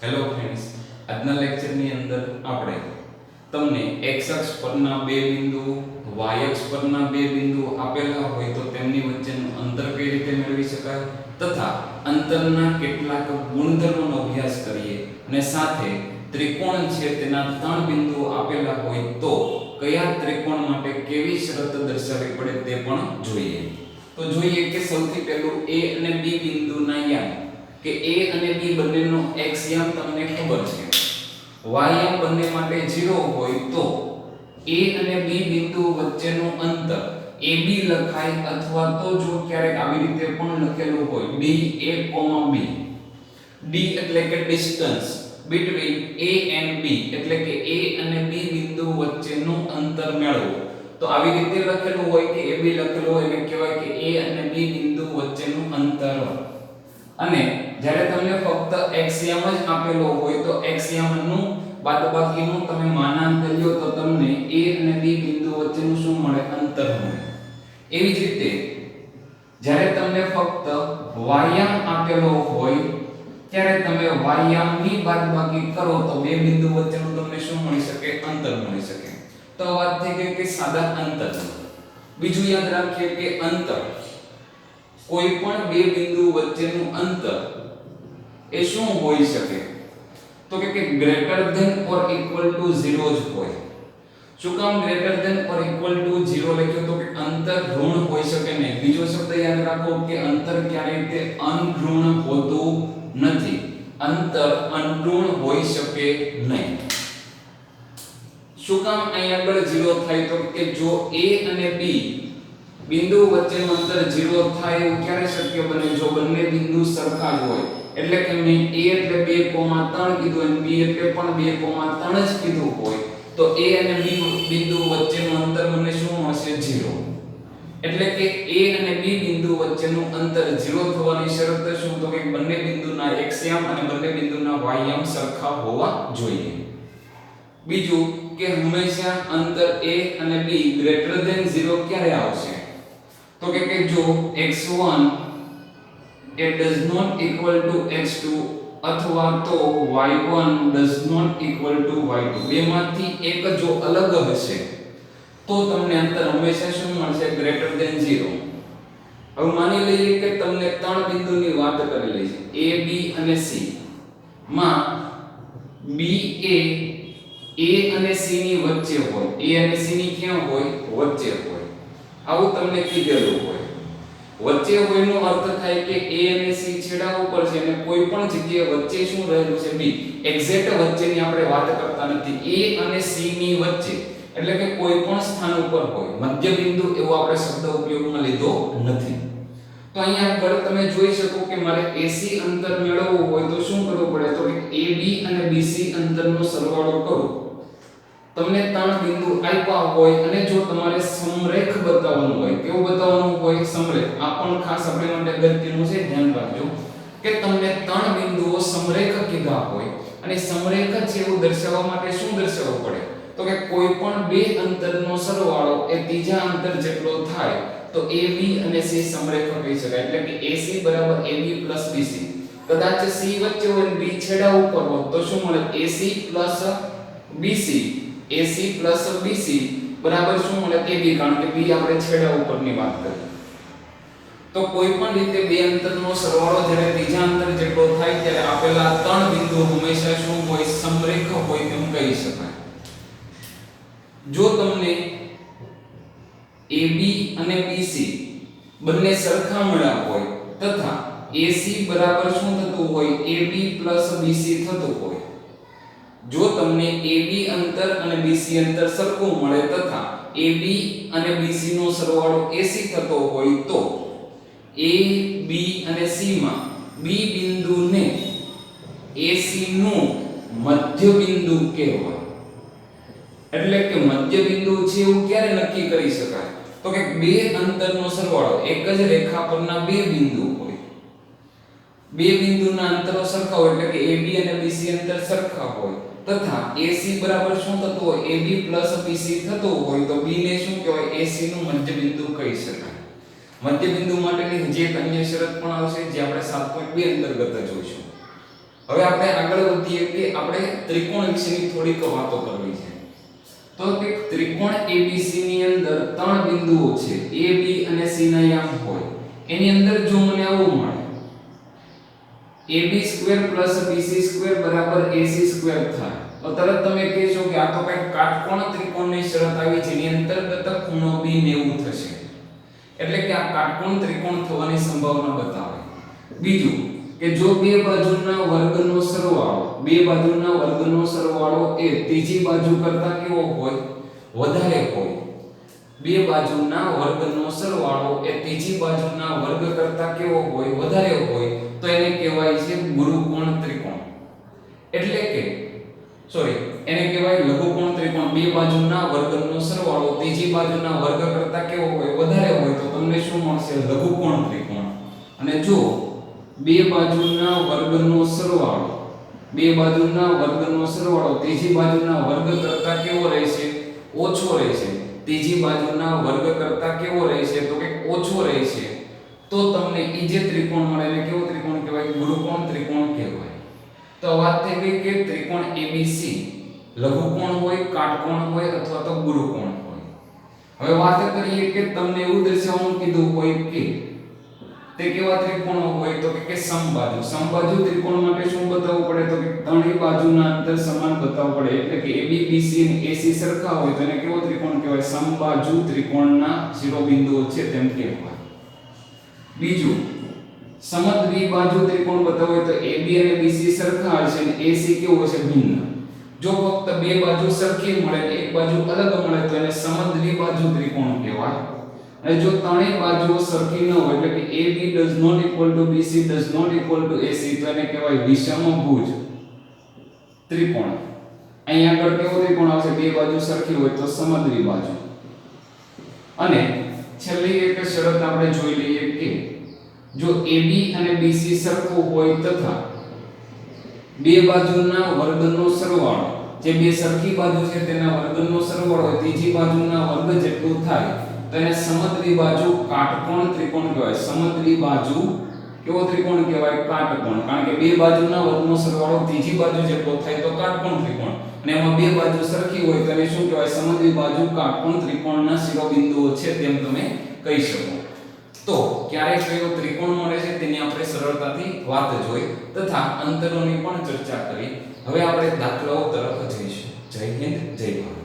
Hello friends, આજના લેક્ચરની અંદર આપણે તમને x અક્ષ પરના બે બિંદુ y અક્ષ પરના બે બિંદુ આપેલા હોય તો તેમની વચ્ચેનું અંતર કઈ રીતે મેળવી શકાય તથા અંતરના કેટલાક ગુણધર્મોનો અભ્યાસ કરીએ અને સાથે ત્રિકોણ છે તેના ત્રણ બિંદુઓ આપેલા હોય તો કયા ત્રિકોણ માટે કેવી શરત દર્શાવવી પડે તે પણ જોઈએ. તો જોઈએ કે સૌથી પહેલું a અને b બિંદુના યામ કે a અને b બંનેનો x યામ તમને ખબર છે, y યામ બંને માટે 0 હોય તો a અને b બિંદુ વચ્ચેનું અંતર ab લખાય અથવા તો જો ક્યારેક આવી રીતે પણ લખેલું હોય da, b, d એટલે કે distance between a and b એટલે કે a અને b બિંદુ વચ્ચેનું અંતર મેળવો. તો આવી રીતે લખેલું હોય કે ab લખેલું હોય એટલે કહેવાય કે a અને b બિંદુ વચ્ચેનું અંતર. અને જ્યારે તમને ફક્ત x યામ જ આપેલો હોય તો x યામનું બાદબાકીનું તમે માનાંક લ્યો તો તમને a અને b બિંદુ વચ્ચેનું શું મળે? અંતર મળે. એવી જ રીતે જ્યારે તમને ફક્ત y યામ આપેલો હોય ત્યારે તમે y યામની બાદબાકી કરો તો બે બિંદુ વચ્ચેનું તમને શું મળી શકે? અંતર મળી શકે. તો વાત થઈ ગઈ કે સાદા અંતર. બીજું યાદ રાખીએ કે અંતર કોઈ પણ બે બિંદુ વચ્ચેનું અંતર એ શું હોઈ શકે? તો કે greater than or equal to 0 જ હોય. શું કામ greater than or equal to 0 લખ્યું? તો કે અંતર ઋણ હોઈ શકે નહીં. બીજો શબ્દ યાદ રાખો કે અંતર ક્યારેય તે અનઋણ હોતું નથી. અંતર અનઋણ હોઈ શકે નહીં. શું કામ અહીં આગળ 0 થાય? તો કે જો a અને b બિંદુ વચ્ચેનું અંતર 0 થાય એવું ક્યારે શક્ય બને? જો બંને બિંદુ સરખા જ હોય. એટલે કે મેં a એટલે 2,3 કીધું અને b એટલે પણ 2,3 જ કીધું હોય તો a અને b બિંદુ વચ્ચેનું અંતર મને શું મળશે? 0. એટલે કે a અને b બિંદુ વચ્ચેનું અંતર 0 થવાની શરત શું? તો કે બંને બિંદુના x યામ અને બંને બિંદુના y યામ સરખા હોવા જોઈએ. બીજું કે હંમેશા અંતર a અને b ગ્રેટર ધેન 0 ક્યારે આવશે? તો કે જો x1 it does not equal to x2 અથવા તો y1 does not equal to y2 બેમાંથી એક જો અલગ હશે તો તમને અંતર હંમેશા શું મળશે? Greater than 0. હવે માની લઈએ કે તમને ત્રણ બિંદુની વાત કરેલી છે a b અને c માં b એ a અને c ની વચ્ચે હોય, a અને c ની ક્યાં હોય? વચ્ચે હોય. આવું તમને કીધેલું હોય. વચ્ચે હોયનો અર્થ થાય કે a અને c છેડા ઉપર છે અને કોઈ પણ જગ્યાએ વચ્ચે શું રહેલું છે? b. એક્ઝેક્ટ વચ્ચેની આપણે વાત કરતા નથી. a અને c ની વચ્ચે એટલે કે કોઈ પણ સ્થાન ઉપર હોય. મધ્ય બિંદુ એવો આપણે શબ્દ ઉપયોગમાં લીધો નથી. તો અહીંયા આગળ તમે જોઈ શકો કે મારે AC અંતર મેળવવું હોય તો શું કરવું પડે? તો કે AB અને BC અંતરનો સરવાળો કરો. તમને ત્રણ બિંદુ આપ્યા હોય અને જો તમારે સમરેખ બતાવવાનું હોય, કેવું બતાવવાનું હોય? સમરેખ. આ પણ ખાસ આપણે માટે અગત્યનું છે, ધ્યાન રાખજો કે તમને ત્રણ બિંદુઓ સમરેખ કીધા હોય અને સમરેખ છે એવું દર્શાવવા માટે શું દર્શાવવું પડે? તો કે કોઈ પણ બે અંતરનો સરવાળો એ ત્રીજા અંતર જેટલો થાય તો AB અને C સમરેખ કહી શકાય. એટલે કે AC બરાબર AB plus BC. કદાચ C વચ્ચે હોય અને B છેડા ઉપર હોય તો શું મળે? AC plus BC. AC plus BC બરાબર શું મળે? AB, કારણ કે B આપણે છેડા ઉપરની વાત કરી. તો કોઈ પણ રીતે બે અંતરનો સરવાળો જ્યારે ત્રીજા અંતર જેટલો થાય ત્યારે આપેલા ત્રણ બિંદુ હંમેશા શું હોય? સમરેખ હોય તેમ કહી શકાય. જો તમને AB અને BC બંને સરખા મળ્યા હોય તથા AC બરાબર શું થતું હોય? AB plus BC થતું હોય. જો તમને AB અંતર અને BC અંતર સરખું મળે તથા AB અને BC નો સરવાળો AC થતો હોય તો A, B અને C માં B બિંદુને AC નું મધ્ય બિંદુ કહેવાય. એટલે કે મધ્ય બિંદુ છે એવું ક્યારે નક્કી કરી શકાય? તો કે બે અંતરનો સરવાળો, એક જ રેખા પરના બે બિંદુ હોય, બે બિંદુના અંતરો સરખા હોય એટલે કે AB અને BC અંતર સરખા હોય તથા AC બરાબર શું થતું હોય? AB plus BC થતું હોય તો B ને શું કહેવાય? AC નું મધ્ય બિંદુ કહી શકાય. મધ્ય બિંદુ માટેની જે એક અન્ય શરત પણ આવશે જે આપણે 7.2 અંતર્ગત જોઈશું. હવે આપણે આગળ વધીએ કે આપણે ત્રિકોણ વિશેની થોડીક વાતો કરવી છે. તો કે ત્રિકોણ ABC ની અંદર ત્રણ બિંદુઓ છે A B અને C ના યામ હોય એની અંદર જો મને આવું મળે AB² + BC² = AC² થાય તો તરત તમે કહેશો કે આ તો કંઈક કાટકોણ ત્રિકોણની શરત આવી છે એની અંતર્ગત ખૂણો B 90 થશે એટલે કે આ કાટકોણ ત્રિકોણ થવાની સંભાવના બતાવે. બીજું કે જો બે બાજુના વર્ગનો સરવાળો એ ત્રીજી બાજુ કરતા કેવો હોય વધારે હોય, બે બાજુના વર્ગનો સરવાળો એ ત્રીજી બાજુના વર્ગ કરતા કેવો હોય વધારે હોય તો એને કહેવાય છે ગુરુકોણ ત્રિકોણ. એટલે કે એને કહેવાય લઘુકોણ ત્રિકોણ. બે બાજુના વર્ગનો સરવાળો ત્રીજી બાજુના વર્ગ કરતા કેવો હોય વધારે હોય તો તમને શું મળશે? લઘુકોણ ત્રિકોણ. અને જો બે બાજુના વર્ગનો સરવાળો ત્રીજી બાજુના વર્ગ કરતા કેવો રહેશે? ઓછો રહેશે. ત્રીજી બાજુના વર્ગ કરતા કેવો રહેશે? તો કે ઓછો રહેશે. તો તમને ઈ જે ત્રિકોણ મળે એને કેવો ત્રિકોણ કહેવાય? ગુરુકોણ ત્રિકોણ કહેવાય. તો વાત થઈ ગઈ કે ત્રિકોણ ABC લઘુકોણ હોય, કાટકોણ હોય અથવા તો ગુરુકોણ હોય. હવે વાત કરીએ કે તમને એવું દર્શાવવાનું કીધું હોય કે તે કેવા ત્રિકોણો હોય તો કે સમબાજુ ત્રિકોણ માટે શું બતાવવું પડે તો કે ત્રણેય બાજુના અંતર સમાન બતાવવું પડે. એટલે કે AB BC અને AC સરખા હોય તો એને કેવો ત્રિકોણ કહેવાય? સમબાજુ ત્રિકોણના શિરોબિંદુઓ છે તેમ કહેવાય. બીજું સમદ્વિબાજુ ત્રિકોણ બતાવવો હોય તો AB અને BC સરખા હશે અને AC કેવો હશે? ભિન્ન. જો ફક્ત બે બાજુ સરખી મળે અને એક બાજુ અલગ મળે તો એને સમદ્વિબાજુ ત્રિકોણ કહેવાય. અને જો ત્રણેય બાજુઓ સરખી ન હોય એટલે કે AB ≠ BC ≠ AC તો એને કહેવાય વિષમભુજ ત્રિકોણ. અહીં આગળ કેવો ત્રિકોણ આવશે? બે બાજુ સરખી હોય તો સમદ્વિબાજુ. અને છેલ્લી એક શરત આપણે જોઈ લઈએ કે જો AB અને BC સરખું હોય તથા બે બાજુના વર્ગનો સરવાળો, જે બે સરખી બાજુ છે તેના વર્ગનો સરવાળો ત્રીજી બાજુના વર્ગ જેટલું થાય તો એને સમદ્વિબાજુ કાટકોણ ત્રિકોણ કહેવાય. સમદ્વિબાજુ કેવો ત્રિકોણ કહેવાય? કાટકોણ. કારણ કે બે બાજુના વર્ગનો સરવાળો ત્રીજી બાજુ જેટલો થાય તો કાટકોણ ત્રિકોણ. અને એમાં બે બાજુ સરખી હોય તો એને શું કહેવાય? સમદ્વિબાજુ કાટકોણ ત્રિકોણના શિરોબિંદુઓ છે તેમ તમે કહી શકો. તો ક્યારે કયો ત્રિકોણ મળે છે તેની આપણે સરળતાથી વાત જોઈ તથા અંતરોની પણ ચર્ચા કરી. હવે આપણે દાખલાઓ તરફ જઈશું. જય હિન્દ, જય ભારત.